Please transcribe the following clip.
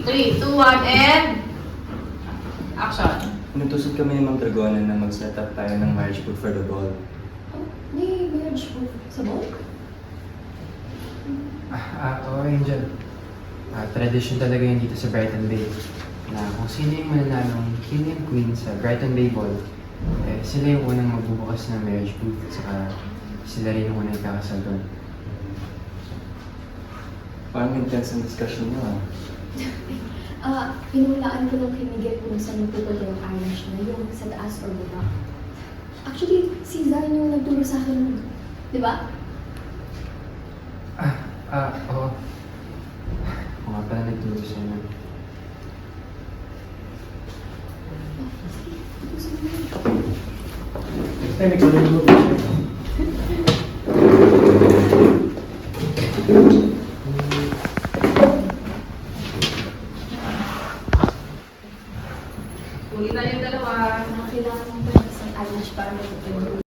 3, 2, 1, and... Action. Inutusan kami ni Ma'am Dragona na mag-set up tayo ng marriage book for the ball. Oh, may marriage book sa ball? Oo, Angel. Tradition talaga yun dito sa Brighton Bay. Na kung sino yung mananalong king and queen sa Brighton Bay Ball, eh, sila yung unang magbubukas ng marriage booth, saka sila rin yung unang kakasal doon. Parang intense ang discussion niyo Pinulaan ko ng kinigit kung saan magtutol yung Irish na yung sa taas or baba. Actually, si Zan yung nagturo sa akin, di ba? Oo. Ako nga pala nagturo sa inyo. Sige, tutusin mo yun. Next time, ikaw na yung Huli na yung dalawa. Kailangan mo ba ng isang Irish para magtutulong?